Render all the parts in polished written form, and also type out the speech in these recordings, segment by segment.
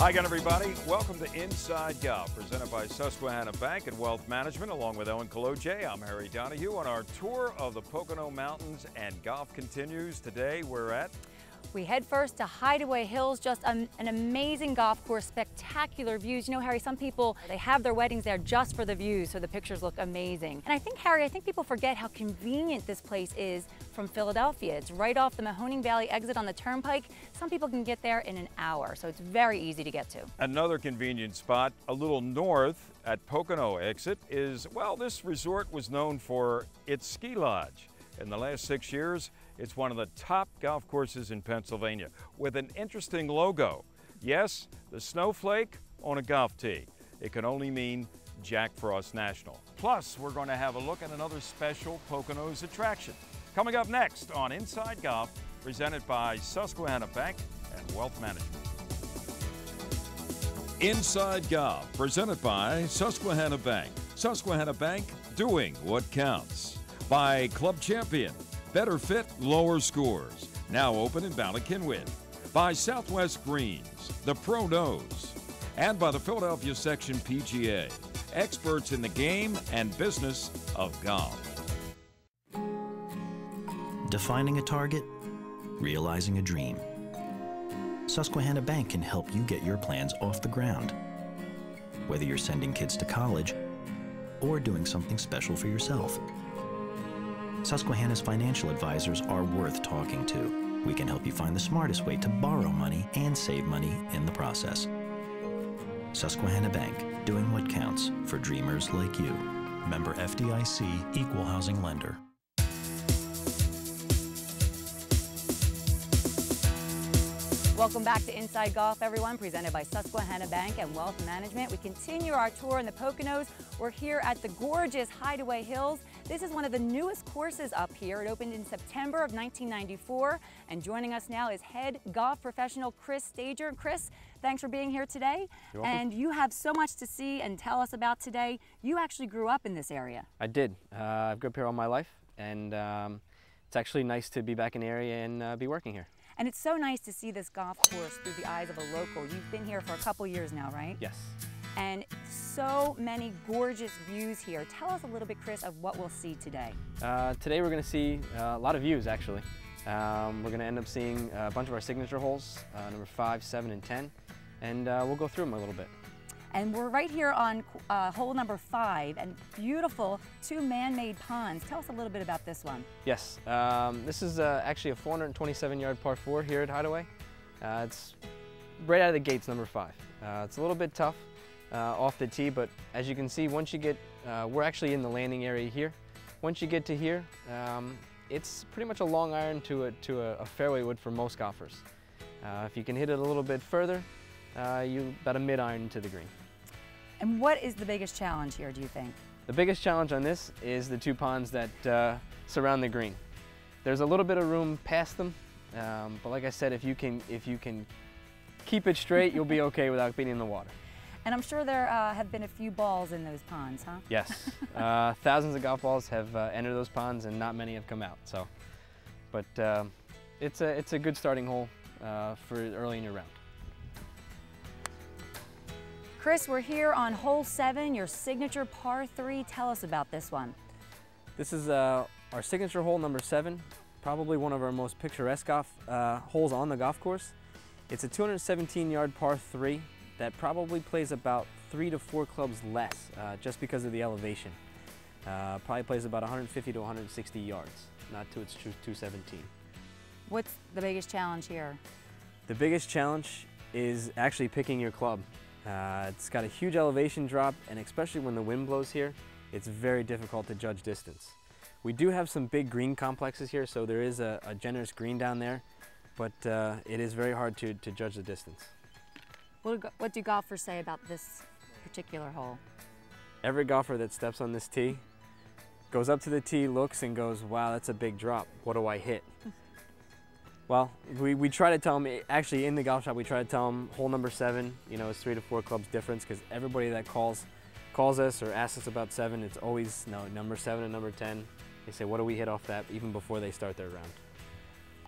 Hi again, everybody. Welcome to Inside Golf, presented by Susquehanna Bank and Wealth Management, along with Owen Cologe. I'm Harry Donahue on our tour of the Pocono Mountains, and golf continues. Today we're at... We head first to Hideaway Hills, just an amazing golf course, spectacular views. You know, Harry, some people, they have their weddings there just for the views, so the pictures look amazing. And I think, Harry, people forget how convenient this place is from Philadelphia. It's right off the Mahoning Valley exit on the Turnpike. Some people can get there in an hour, so it's very easy to get to. Another convenient spot a little north at Pocono exit is, well, this resort was known for its ski lodge. In the last 6 years, it's one of the top golf courses in Pennsylvania with an interesting logo. Yes, the snowflake on a golf tee. It can only mean Jack Frost National. Plus, we're going to have a look at another special Poconos attraction. Coming up next on Inside Golf, presented by Susquehanna Bank and Wealth Management. Inside Golf, presented by Susquehanna Bank. Susquehanna Bank, doing what counts. By Club Champion, better fit, lower scores. Now open in Ballackinwood. By Southwest Greens, the Pro Knows. And by the Philadelphia Section PGA, experts in the game and business of golf. Defining a target, realizing a dream. Susquehanna Bank can help you get your plans off the ground. Whether you're sending kids to college or doing something special for yourself. Susquehanna's financial advisors are worth talking to. We can help you find the smartest way to borrow money and save money in the process. Susquehanna Bank, doing what counts for dreamers like you. Member FDIC, Equal Housing Lender. Welcome back to Inside Golf, everyone, presented by Susquehanna Bank and Wealth Management. We continue our tour in the Poconos. We're here at the gorgeous Hideaway Hills. This is one of the newest courses up here. It opened in September of 1994. And joining us now is head golf professional Chris Stager. Chris, thanks for being here today. You're welcome. And you have so much to see and tell us about today. You actually grew up in this area. I did. I've grew up here all my life, and it's actually nice to be back in the area and be working here. And it's so nice to see this golf course through the eyes of a local. You've been here for a couple years now, right? Yes. And so many gorgeous views here. Tell us a little bit, Chris, of what we'll see today. Today we're going to see a lot of views, actually. We're going to end up seeing a bunch of our signature holes, number 5, 7, and 10, and we'll go through them a little bit. And we're right here on hole number 5, and beautiful 2 man-made ponds. Tell us a little bit about this one. Yes, this is actually a 427-yard par 4 here at Hideaway. It's right out of the gates, number 5. It's a little bit tough off the tee, but as you can see, once you get, we're actually in the landing area here. Once you get to here, it's pretty much a long iron to a fairway wood for most golfers. If you can hit it a little bit further, you about a mid-iron to the green. And what is the biggest challenge here, do you think? The biggest challenge on this is the 2 ponds that surround the green. There's a little bit of room past them, but like I said, if you can keep it straight, you'll be okay without being in the water. And I'm sure there have been a few balls in those ponds, huh? Yes, thousands of golf balls have entered those ponds, and not many have come out. So, but it's a good starting hole for early in your round. Chris, we're here on hole 7, your signature par 3. Tell us about this one. This is our signature hole, number 7, probably one of our most picturesque holes on the golf course. It's a 217-yard par 3 that probably plays about 3 to 4 clubs less just because of the elevation. Probably plays about 150 to 160 yards, not to its true 217. What's the biggest challenge here? The biggest challenge is actually picking your club. It's got a huge elevation drop, and especially when the wind blows here, it's very difficult to judge distance. We do have some big green complexes here, so there is a generous green down there, but it is very hard to judge the distance. What do golfers say about this particular hole? Every golfer that steps on this tee goes up to the tee, looks, and goes, wow, that's a big drop. What do I hit? Well, we try to tell them, actually in the golf shop, we try to tell them hole number 7, you know, is 3 to 4 clubs difference, because everybody that calls us or asks us about 7, it's always, no, number 7 and number 10. They say, what do we hit off that, even before they start their round.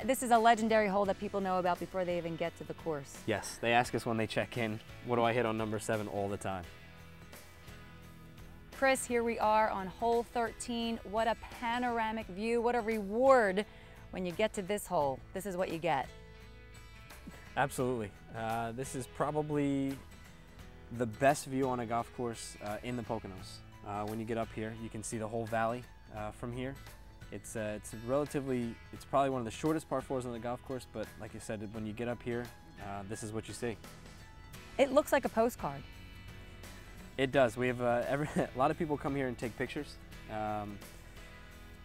This is a legendary hole that people know about before they even get to the course. Yes, they ask us when they check in, what do I hit on number 7 all the time. Chris, here we are on hole 13. What a panoramic view, what a reward when you get to this hole. This is what you get. Absolutely. This is probably the best view on a golf course in the Poconos. When you get up here, you can see the whole valley from here. It's probably one of the shortest par 4s on the golf course, but like you said, when you get up here, this is what you see. It looks like a postcard. It does. We have a lot of people come here and take pictures.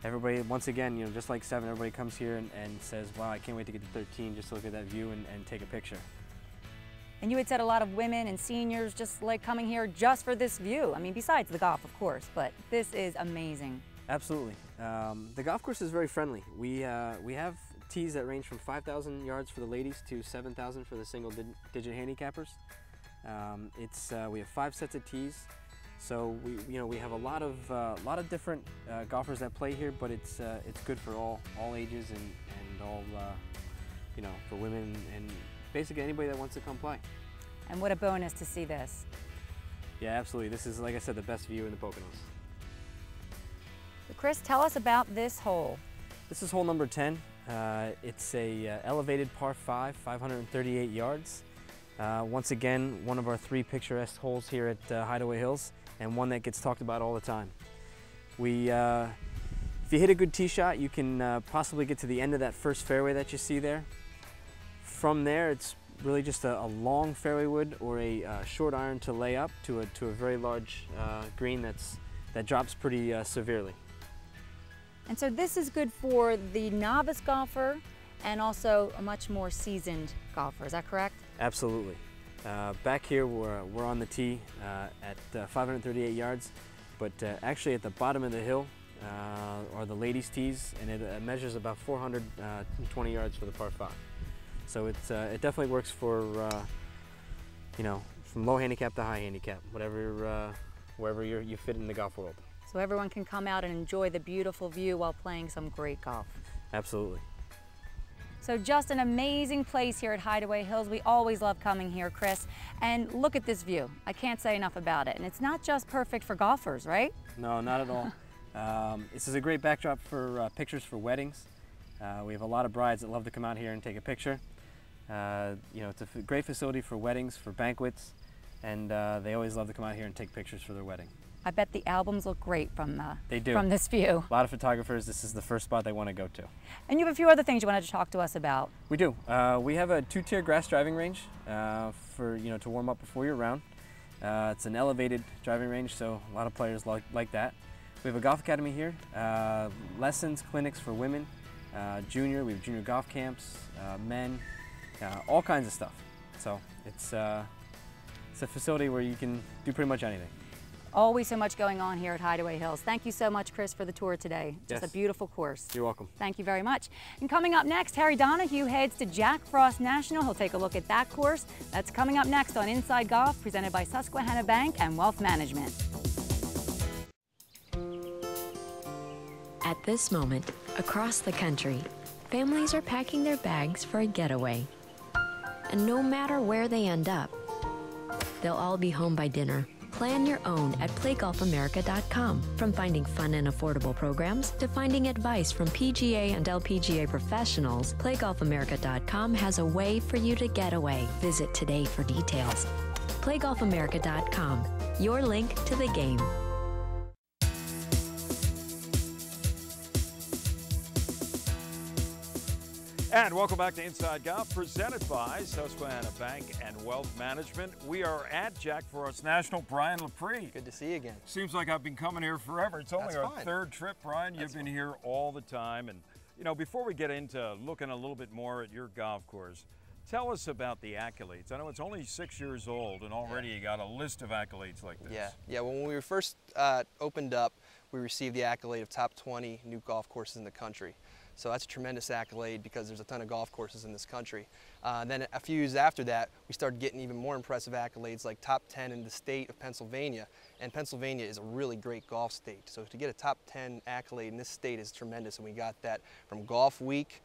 Everybody, once again, you know, just like 7, everybody comes here and says, wow, I can't wait to get to 13 just to look at that view and take a picture. And you had said a lot of women and seniors just like coming here just for this view. I mean, besides the golf, of course, but this is amazing. Absolutely. The golf course is very friendly. We have tees that range from 5,000 yards for the ladies to 7,000 for the single-digit handicappers. We have 5 sets of tees, so we have a lot of different golfers that play here, but it's good for all ages and all for women and basically anybody that wants to come play. And what a bonus to see this. Yeah, absolutely. This is, like I said, the best view in the Poconos. So Chris, tell us about this hole. This is hole number 10. It's a elevated par 5, 538 yards. Once again, one of our 3 picturesque holes here at Hideaway Hills, and one that gets talked about all the time. If you hit a good tee shot, you can possibly get to the end of that first fairway that you see there. From there, it's really just a long fairway wood or a short iron to lay up to a very large green that drops pretty severely. And so this is good for the novice golfer and also a much more seasoned golfer, is that correct? Absolutely. Back here we're on the tee at 538 yards, but actually at the bottom of the hill are the ladies' tees, and it measures about 420 yards for the par 5. So it definitely works for from low handicap to high handicap, wherever you fit in the golf world. So everyone can come out and enjoy the beautiful view while playing some great golf. Absolutely. So just an amazing place here at Hideaway Hills. We always love coming here, Chris. And look at this view. I can't say enough about it. And it's not just perfect for golfers, right? No, not at all. This is a great backdrop for pictures for weddings. We have a lot of brides that love to come out here and take a picture. It's a great facility for weddings, for banquets, and they always love to come out here and take pictures for their wedding. I bet the albums look great from they do. From this view. A lot of photographers, this is the first spot they want to go to. And you have a few other things you wanted to talk to us about. We do. We have a 2-tier grass driving range to warm up before your round. It's an elevated driving range, so a lot of players like that. We have a golf academy here, lessons, clinics for women, junior. We have junior golf camps, men, all kinds of stuff. So it's a facility where you can do pretty much anything. Always so much going on here at Hideaway Hills. Thank you so much, Chris, for the tour today. Just Yes. a beautiful course. You're welcome. Thank you very much. And coming up next, Harry Donahue heads to JackFrost National. He'll take a look at that course. That's coming up next on Inside Golf, presented by Susquehanna Bank and Wealth Management. At this moment, across the country, families are packing their bags for a getaway. And no matter where they end up, they'll all be home by dinner. Plan your own at PlayGolfAmerica.com. From finding fun and affordable programs to finding advice from PGA and LPGA professionals, PlayGolfAmerica.com has a way for you to get away. Visit today for details. PlayGolfAmerica.com, your link to the game. And welcome back to Inside Golf, presented by Susquehanna Bank and Wealth Management. We are at JackFrost National. Brian Lepre. Good to see you again. Seems like I've been coming here forever. It's only That's our fine. 3rd trip, Brian. You've been here all the time. And, before we get into looking a little bit more at your golf course, tell us about the accolades. I know it's only 6 years old, and already you got a list of accolades like this. Yeah. When we first opened up, we received the accolade of top 20 new golf courses in the country. So that's a tremendous accolade because there's a ton of golf courses in this country. Then a few years after that, we started getting even more impressive accolades like top 10 in the state of Pennsylvania. And Pennsylvania is a really great golf state. So to get a top 10 accolade in this state is tremendous, and we got that from Golf Week,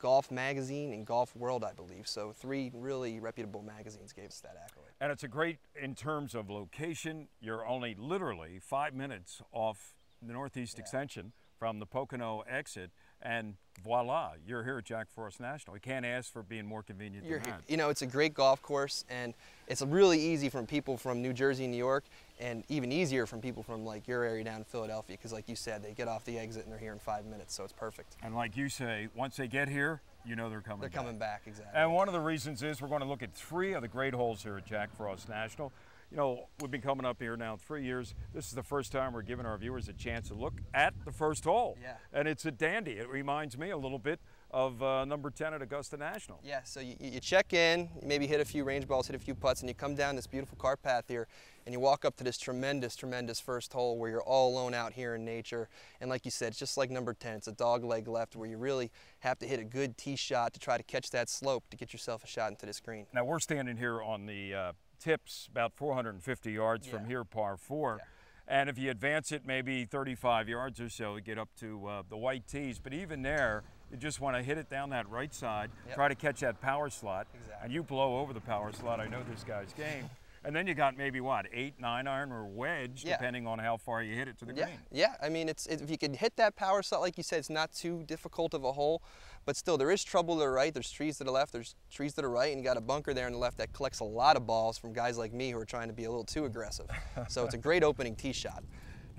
Golf Magazine and Golf World, I believe. So 3 really reputable magazines gave us that accolade. And it's a great, in terms of location, you're only literally 5 minutes off the Northeast Extension from the Pocono exit, and voila, you're here at Jack Frost National. You can't ask for being more convenient than that. You know, it's a great golf course, and it's really easy from people from New Jersey and New York, and even easier from people from like your area down in Philadelphia, because like you said, they get off the exit and they're here in 5 minutes, so it's perfect. And like you say, once they get here, you know they're coming back. They're coming back, exactly. And one of the reasons is we're going to look at 3 of the great holes here at Jack Frost National. You know, we've been coming up here now 3 years. This is the first time we're giving our viewers a chance to look at the first hole. Yeah. And it's a dandy. It reminds me a little bit of number 10 at Augusta National. Yeah, so you check in, you maybe hit a few range balls, hit a few putts, and you come down this beautiful cart path here, and you walk up to this tremendous, tremendous first hole where you're all alone out here in nature. And like you said, it's just like number 10. It's a dog leg left where you really have to hit a good tee shot to try to catch that slope to get yourself a shot into this green. Now we're standing here on the tips about 450 yards from here, par 4. Yeah. And if you advance it maybe 35 yards or so, you get up to the white tees. But even there, you just want to hit it down that right side, try to catch that power slot, and you blow over the power slot. I know this guy's game. And then you got maybe what, 8, 9 iron or wedge, depending on how far you hit it to the green. Yeah, I mean, if you can hit that power slot, like you said, it's not too difficult of a hole, but still there is trouble to the right, there's trees to the left, there's trees to the right, and you got a bunker there on the left that collects a lot of balls from guys like me who are trying to be a little too aggressive. So it's a great opening tee shot.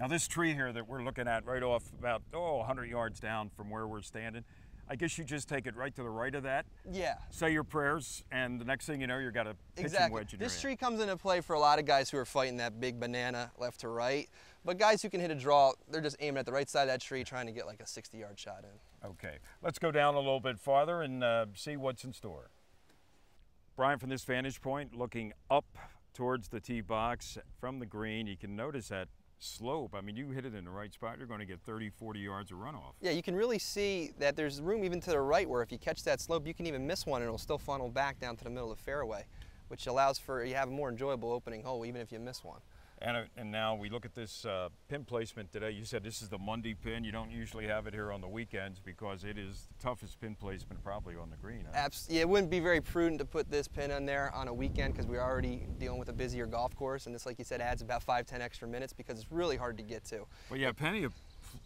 Now this tree here that we're looking at right off about, 100 yards down from where we're standing, I guess you just take it right to the right of that. Yeah. Say your prayers, and the next thing you know, you've got a pitching wedge in your hand. This tree comes into play for a lot of guys who are fighting that big banana left to right. But guys who can hit a draw, they're just aiming at the right side of that tree, trying to get like a 60-yard shot in. Okay, let's go down a little bit farther and see what's in store. Brian, from this vantage point, looking up towards the tee box from the green, you can notice that slope. I mean, you hit it in the right spot, you're going to get 30, 40 yards of runoff. Yeah, you can really see that there's room even to the right where if you catch that slope, you can even miss one and it'll still funnel back down to the middle of the fairway, which allows for you have a more enjoyable opening hole even if you miss one. And now we look at this pin placement today. You said this is the Monday pin. You don't usually have it here on the weekends because it is the toughest pin placement probably on the green. Huh? Yeah, it wouldn't be very prudent to put this pin on there on a weekend because we're already dealing with a busier golf course, and this, like you said, adds about 5-10 extra minutes because it's really hard to get to. Well, yeah, plenty of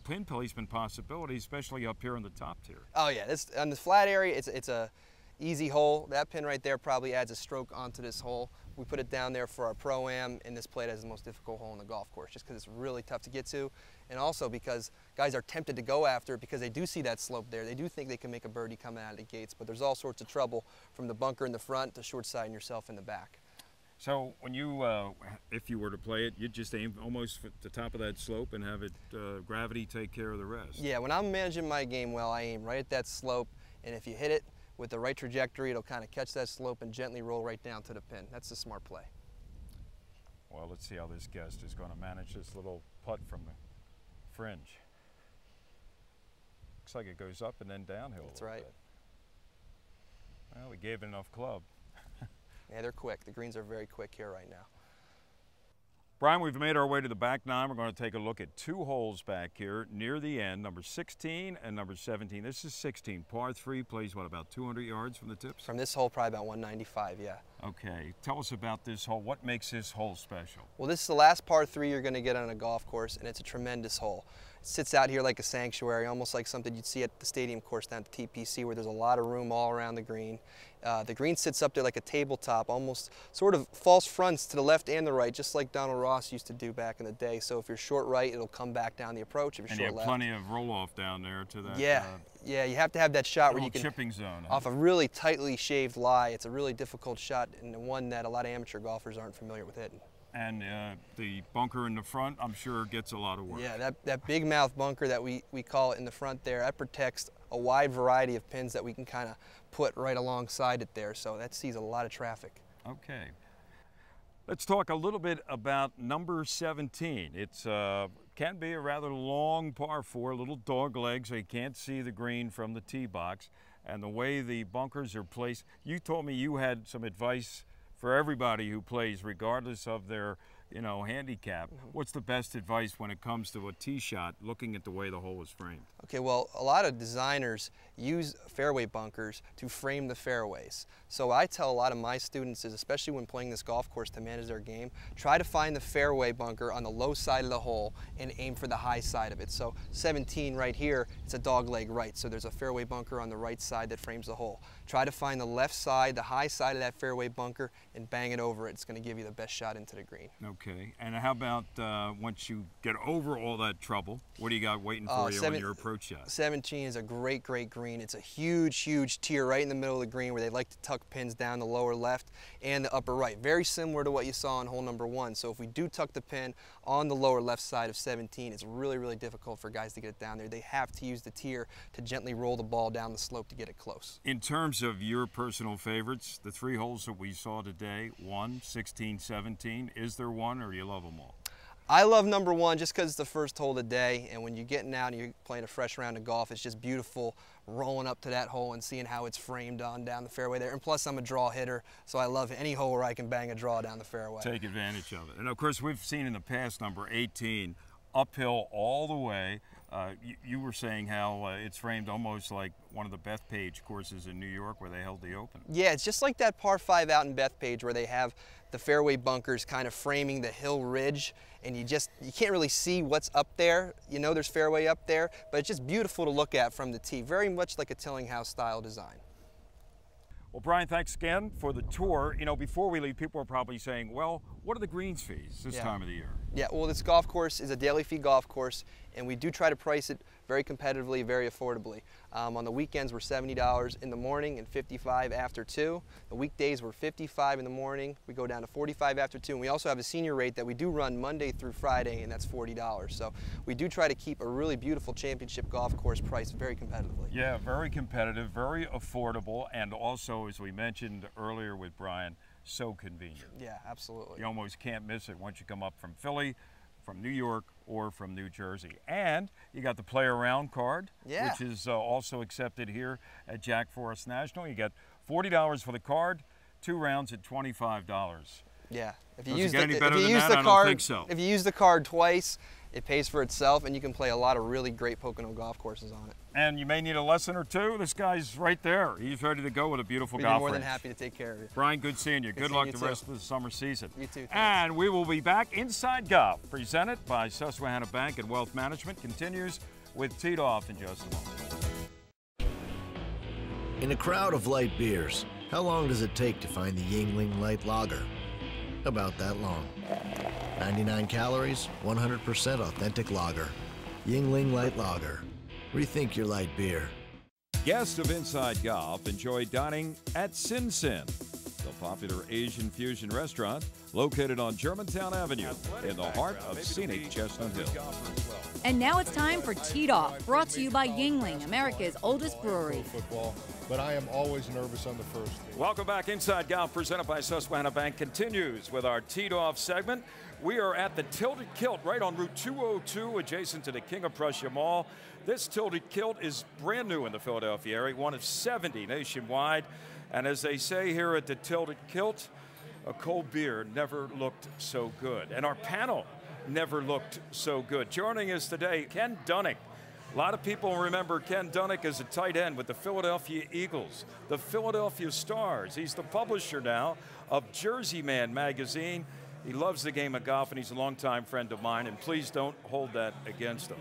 pin placement possibilities, especially up here in the top tier. Oh yeah, on the flat area, it's a easy hole. That pin right there probably adds a stroke onto this hole. We put it down there for our Pro-Am, and this played as the most difficult hole in the golf course just because it's really tough to get to, and also because guys are tempted to go after it because they do see that slope there. They do think they can make a birdie coming out of the gates, but there's all sorts of trouble from the bunker in the front to short side and yourself in the back. So when you, if you were to play it, you'd just aim almost at the top of that slope and have it gravity take care of the rest. Yeah, when I'm managing my game well, I aim right at that slope, and if you hit it with the right trajectory, it'll kind of catch that slope and gently roll right down to the pin. That's a smart play. Well, let's see how this guest is going to manage this little putt from the fringe. Looks like it goes up and then downhill. That's right. Bit. Well, we gave it enough club. Yeah, they're quick. The greens are very quick here right now. Brian, we've made our way to the back nine. We're going to take a look at 2 holes back here near the end, number 16 and number 17. This is 16, par 3, plays what, about 200 yards from the tips? From this hole, probably about 195, yeah. Okay, tell us about this hole. What makes this hole special? Well, this is the last par 3 you're going to get on a golf course, and it's a tremendous hole. It sits out here like a sanctuary, almost like something you'd see at the stadium course down at the TPC, where there's a lot of room all around the green. The green sits up there like a tabletop, almost sort of false fronts to the left and the right, just like Donald Ross used to do back in the day. So if you're short right, it'll come back down the approach. If you're short left, and you have plenty of roll-off down there to that. Yeah, yeah, you have to have that shot where you can chipping zone off a really tightly shaved lie. It's a really difficult shot and one that a lot of amateur golfers aren't familiar with hitting. And the bunker in the front, I'm sure, gets a lot of work. Yeah, that big mouth bunker that we call it in the front there, that protects a wide variety of pins that we can kind of put right alongside it there. So that sees a lot of traffic. Okay. Let's talk a little bit about number 17. It's can be a rather long par 4, little dog leg, so you can't see the green from the tee box. And the way the bunkers are placed, you told me you had some advice for everybody who plays, regardless of their you know, handicap. What's the best advice when it comes to a tee shot, looking at the way the hole was framed? Okay, well, a lot of designers use fairway bunkers to frame the fairways. So I tell a lot of my students is, especially when playing this golf course to manage their game, try to find the fairway bunker on the low side of the hole and aim for the high side of it. So 17 right here, it's a dog leg right, so there's a fairway bunker on the right side that frames the hole. Try to find the left side, the high side of that fairway bunker, and bang it over it. It's going to give you the best shot into the green. Okay, and how about once you get over all that trouble, what do you got waiting for you on your approach shot? 17 is a great, great green. It's a huge, huge tier right in the middle of the green where they like to tuck pins down the lower left and the upper right. Very similar to what you saw on hole number 1. So if we do tuck the pin on the lower left side of 17, it's really, really difficult for guys to get it down there. They have to use the tier to gently roll the ball down the slope to get it close. In terms of your personal favorites, the 3 holes that we saw today, 1, 16, 17, is there one, or do you love them all? I love number 1 just because it's the first hole of the day, and when you're getting out and you're playing a fresh round of golf, it's just beautiful rolling up to that hole and seeing how it's framed on down the fairway there. And plus, I'm a draw hitter, so I love any hole where I can bang a draw down the fairway. Take advantage of it. And of course, we've seen in the past number 18, uphill all the way. You were saying how it's framed almost like one of the Bethpage courses in New York where they held the Open. Yeah, it's just like that par 5 out in Bethpage where they have the fairway bunkers kind of framing the hill ridge, and you can't really see what's up there. You know there's fairway up there, but it's just beautiful to look at from the tee. Very much like a Tillinghast style design. Well, Brian, thanks again for the tour. You know, before we leave, people are probably saying, well, what are the greens fees this time of the year? Yeah, well, this golf course is a daily fee golf course, and we do try to price it very competitively, very affordably. On the weekends, we're $70 in the morning and $55 after 2. The weekdays, we're $55 in the morning. We go down to $45 after 2, and we also have a senior rate that we do run Monday through Friday, and that's $40. So we do try to keep a really beautiful championship golf course priced very competitively. Yeah, very competitive, very affordable, and also, as we mentioned earlier with Brian, so convenient. Yeah, absolutely. You almost can't miss it once you come up from Philly, from New York, or from New Jersey. And you got the Play Around card, which is also accepted here at Jack Frost National. You get $40 for the card, 2 rounds at $25. Yeah. If you Does use it get the, any better if you than use that? the I card, don't think so. If you use the card twice, it pays for itself, and you can play a lot of really great Pocono golf courses on it. And you may need a lesson or two. This guy's right there. He's ready to go with a beautiful golf We'd be more than range. happy to take care of you. Brian, good seeing you. Good luck the too. rest of the summer season. You too. Thanks. And we will be back. Inside Golf, presented by Susquehanna Bank and Wealth Management, continues with Teed Off in just a moment. In a crowd of light beers, how long does it take to find the Yingling Light Lager? About that long. 99 calories, 100% authentic lager. Yingling Light Lager. Rethink your light beer. Guests of Inside Golf enjoy dining at Sin Sin, the popular Asian fusion restaurant located on Germantown Avenue in the heart of scenic Chestnut Hill. And now it's time for Teed Off, brought to you by Yingling, America's oldest brewery. Football, but I am always nervous on the first tee. Welcome back. Inside Golf, presented by Susquehanna Bank, continues with our Teed Off segment. We are at the Tilted Kilt right on Route 202, adjacent to the King of Prussia Mall. This Tilted Kilt is brand new in the Philadelphia area, one of 70 nationwide. And as they say here at the Tilted Kilt, a cold beer never looked so good. And our panel never looked so good. Joining us today, Ken Dunnick. A lot of people remember Ken Dunnick as a tight end with the Philadelphia Eagles, the Philadelphia Stars. He's the publisher now of Jersey Man magazine. He loves the game of golf, and he's a longtime friend of mine, and please don't hold that against him.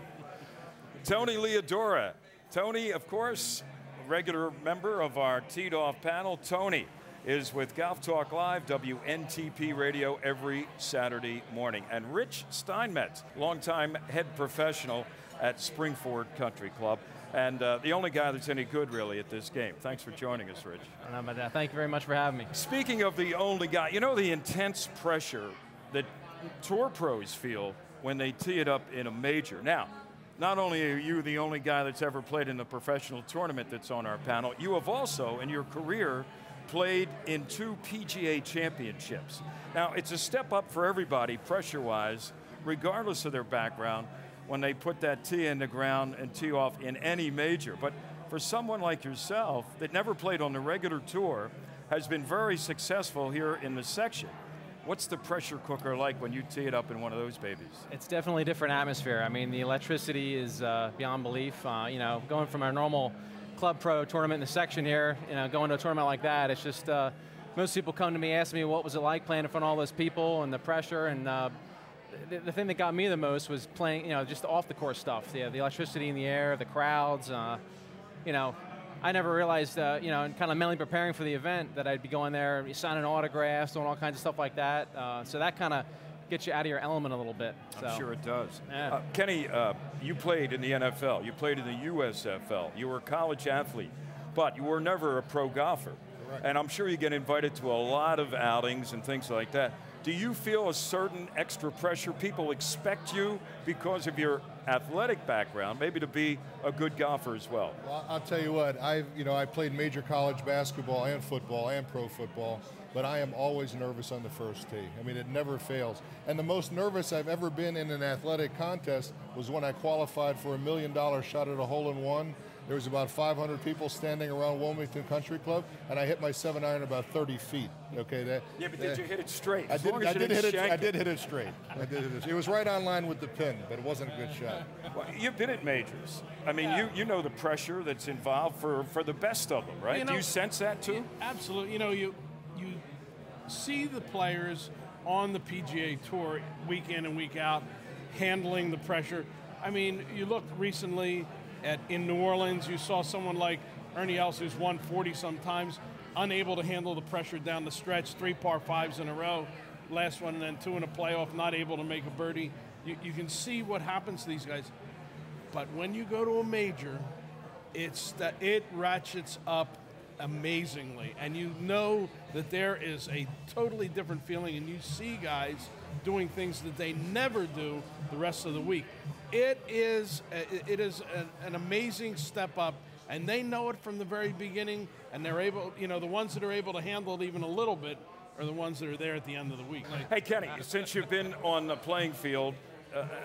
Tony Leodora. Tony, of course, a regular member of our Teed Off panel. Tony is with Golf Talk Live, WNTP Radio, every Saturday morning. And Rich Steinmetz, longtime head professional at Springford Country Club, and the only guy that's any good, really, at this game. Thanks for joining us, Rich. I don't know about that. Thank you very much for having me. Speaking of the only guy, you know the intense pressure that tour pros feel when they tee it up in a major. Now, not only are you the only guy that's ever played in a professional tournament that's on our panel, you have also, in your career, played in 2 PGA championships. Now, it's a step up for everybody, pressure-wise, regardless of their background, when they put that tee in the ground and tee off in any major. But for someone like yourself that never played on the regular tour, has been very successful here in the section, What's the pressure cooker like when you tee it up in one of those babies? It's definitely a different atmosphere. I mean, the electricity is beyond belief. You know, going from our normal club pro tournament in the section here, you know, going to a tournament like that, it's just, most people come to me, ask me what was it like playing in front of all those people and the pressure, and the thing that got me the most was playing, you know, just off the course stuff. The electricity in the air, the crowds, you know, I never realized, you know, kind of mentally preparing for the event that I'd be going there, signing autographs, doing all kinds of stuff like that. So that kind of gets you out of your element a little bit. So. I'm sure it does. Yeah. Kenny, you played in the NFL. You played in the USFL. You were a college athlete, but you were never a pro golfer. Correct. And I'm sure you get invited to a lot of outings and things like that. Do you feel a certain extra pressure? People expect you because of your athletic background, maybe to be a good golfer as well. Well, I'll tell you what, I played major college basketball and football and pro football, but I am always nervous on the first tee. I mean, it never fails. And the most nervous I've ever been in an athletic contest was when I qualified for $1 million shot at a hole-in-one. There was about 500 people standing around Wilmington Country Club, and I hit my 7-iron about 30 feet. Okay, yeah, but did you hit it straight? I did hit it straight. It was right on line with the pin, but it wasn't a good shot. Well, you've been at majors. I mean, you know the pressure that's involved for the best of them, right? You know, do you sense that too? Absolutely. You know, you see the players on the PGA Tour week in and week out handling the pressure. I mean, you look recently in New Orleans, you saw someone like Ernie Els, who's won 40 sometimes, unable to handle the pressure down the stretch, 3 par 5s in a row, last one and then 2 in a playoff, not able to make a birdie. You can see what happens to these guys. But when you go to a major, it ratchets up amazingly, and you know that there is a totally different feeling, and you see guys doing things that they never do the rest of the week. It is an amazing step up, and they know it from the very beginning, and they're able, you know, the ones that are able to handle it even a little bit are the ones that are there at the end of the week. Hey, Kenny, since you've been on the playing field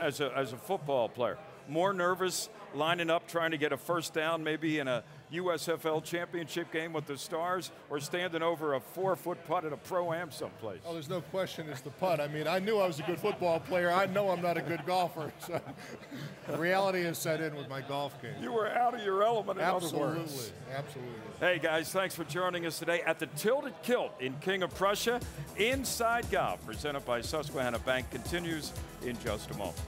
as a football player, more nervous lining up trying to get a first down maybe in a USFL championship game with the Stars, or standing over a 4-foot putt at a Pro-Am someplace? Oh, there's no question it's the putt. I mean, I knew I was a good football player. I know I'm not a good golfer. So reality has set in with my golf game. You were out of your element, in other words. Absolutely. Hey, guys, thanks for joining us today at the Tilted Kilt in King of Prussia. Inside Golf, presented by Susquehanna Bank, continues in just a moment.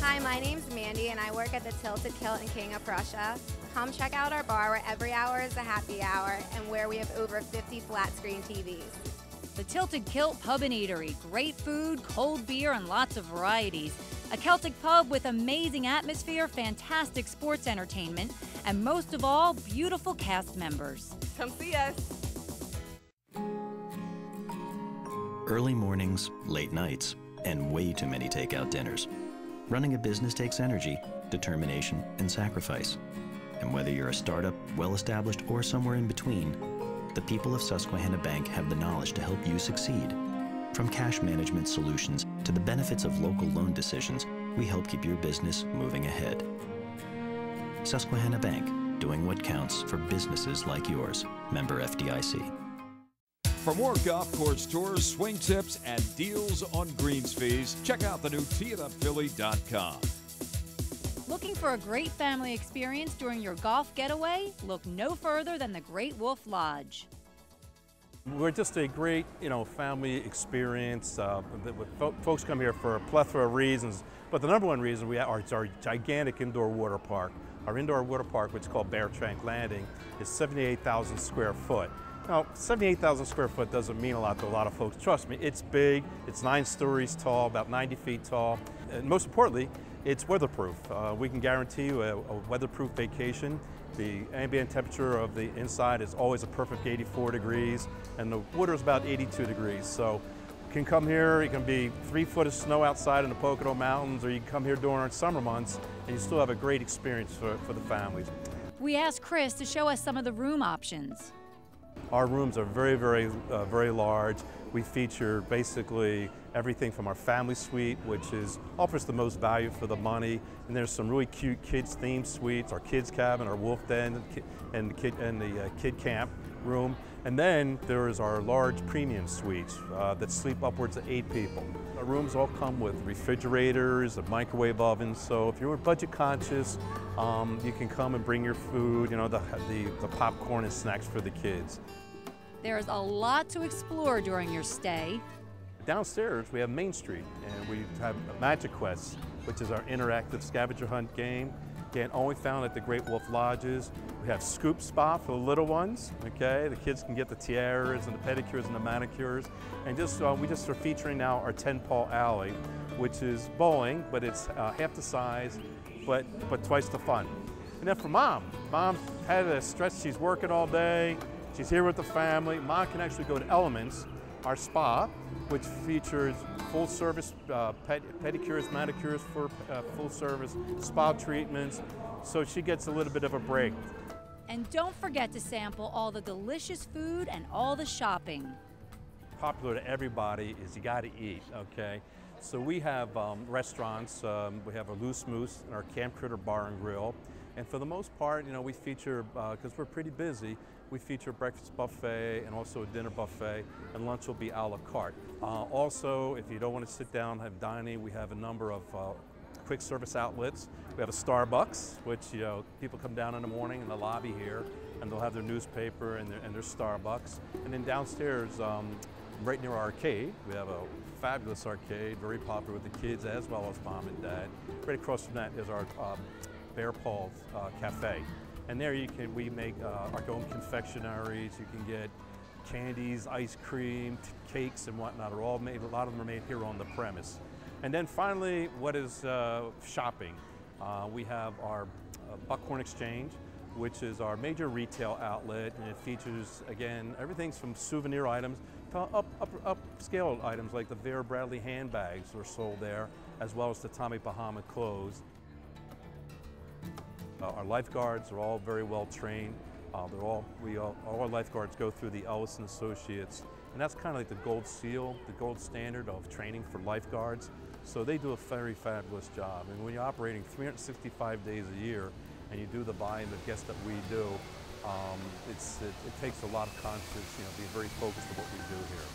Hi, my name's Mandy, and I work at the Tilted Kilt in King of Prussia. Come check out our bar where every hour is a happy hour and where we have over 50 flat screen TVs. The Tilted Kilt Pub and Eatery. Great food, cold beer, and lots of varieties. A Celtic pub with amazing atmosphere, fantastic sports entertainment, and most of all, beautiful cast members. Come see us. Early mornings, late nights, and way too many takeout dinners. Running a business takes energy, determination, and sacrifice. And whether you're a startup, well-established, or somewhere in between, the people of Susquehanna Bank have the knowledge to help you succeed. From cash management solutions to the benefits of local loan decisions, we help keep your business moving ahead. Susquehanna Bank, doing what counts for businesses like yours. Member FDIC. For more golf course tours, swing tips, and deals on greens fees, check out the new teeitupphilly.com. Looking for a great family experience during your golf getaway? Look no further than the Great Wolf Lodge. We're just a great, family experience. Folks come here for a plethora of reasons, but the number one reason is our gigantic indoor water park. Our indoor water park, which is called Bear Tank Landing, is 78,000 square foot. Now, 78,000 square foot doesn't mean a lot to a lot of folks. Trust me, it's big. It's 9 stories tall, about 90 feet tall. And most importantly, it's weatherproof. We can guarantee you a weatherproof vacation. The ambient temperature of the inside is always a perfect 84 degrees, and the water is about 82 degrees. So you can come here, it can be 3 foot of snow outside in the Pocono Mountains, or you can come here during our summer months, and you still have a great experience for the families. We asked Chris to show us some of the room options. Our rooms are very, very large. We feature basically everything from our family suite, which offers the most value for the money, and there's some really cute kids themed suites, our kids cabin, our wolf den, and the kid camp. room. And then there is our large premium suites that sleep upwards of 8 people. Our rooms all come with refrigerators, a microwave oven, so if you're budget conscious, you can come and bring your food, you know, the popcorn and snacks for the kids. There's a lot to explore during your stay. Downstairs, we have Main Street, and we have Magic Quest, which is our interactive scavenger hunt game. Again, only found at the Great Wolf Lodges. We have Scoop Spa for the little ones, okay? The kids can get the tiaras and the pedicures and the manicures. And we just are featuring now our 10-Paw Alley, which is bowling, but it's half the size, but twice the fun. And then for Mom had a stress, she's working all day, she's here with the family. Mom can actually go to Elements, our spa, which features full-service pedicures, manicures for full-service spa treatments, so she gets a little bit of a break. And don't forget to sample all the delicious food and all the shopping. Popular to everybody is you got to eat, okay? So we have restaurants. We have a Loose Moose and our Camp Critter Bar and Grill. And for the most part, you know, we feature, because we're pretty busy, we feature a breakfast buffet and also a dinner buffet, and lunch will be a la carte. Also, if you don't want to sit down and have dining, we have a number of quick service outlets. We have a Starbucks, which, you know, people come down in the morning in the lobby here, and they'll have their newspaper and their Starbucks. And then downstairs, right near our arcade, we have a fabulous arcade, very popular with the kids as well as Mom and Dad. Right across from that is our Bear Paws Cafe. And there we make our own confectionaries. You can get candies, ice cream, cakes and whatnot are all made, a lot of them are made here on the premise. And then finally, what is shopping? We have our Buckhorn Exchange, which is our major retail outlet, and it features, again, everything's from souvenir items to upscale items like the Vera Bradley handbags are sold there, as well as the Tommy Bahama clothes. Our lifeguards are all very well trained. All our lifeguards go through the Ellison Associates, and that's kind of like the gold seal, the gold standard of training for lifeguards. So they do a very fabulous job. And when you're operating 365 days a year, and you do the volume of guests that we do, it takes a lot of conscience, you know, being very focused on what we do here.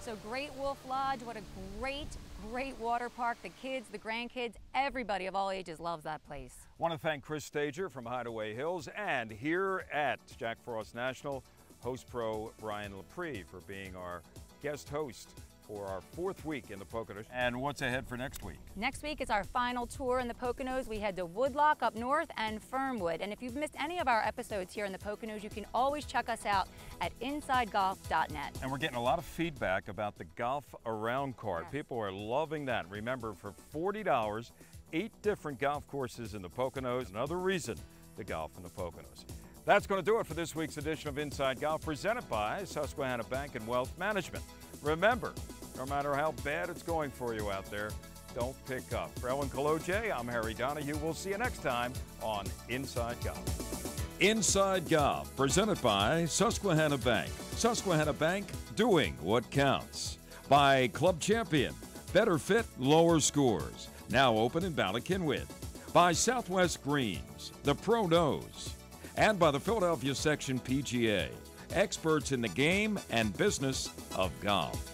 So Great Wolf Lodge, what a great water park. The kids, the grandkids, everybody of all ages loves that place. I want to thank Chris Stager from Hideaway Hills, and here at Jack Frost National, host pro Brian Lepre for being our guest host for our 4th week in the Poconos. And what's ahead for next week? Next week is our final tour in the Poconos. We head to Woodlock up north and Fernwood. And if you've missed any of our episodes here in the Poconos, you can always check us out at InsideGolf.net. And we're getting a lot of feedback about the Golf Around card. Yes. People are loving that. Remember, for $40, 8 different golf courses in the Poconos. Another reason to golf in the Poconos. That's going to do it for this week's edition of Inside Golf, presented by Susquehanna Bank and Wealth Management. Remember, no matter how bad it's going for you out there, don't pick up. For Ellen Cologe, I'm Harry Donahue. We'll see you next time on Inside Golf. Inside Golf, presented by Susquehanna Bank. Susquehanna Bank, doing what counts. By Club Champion, better fit, lower scores. Now open in Ballackinwood. By Southwest Greens, the Pro Knows. And by the Philadelphia Section PGA, experts in the game and business of golf.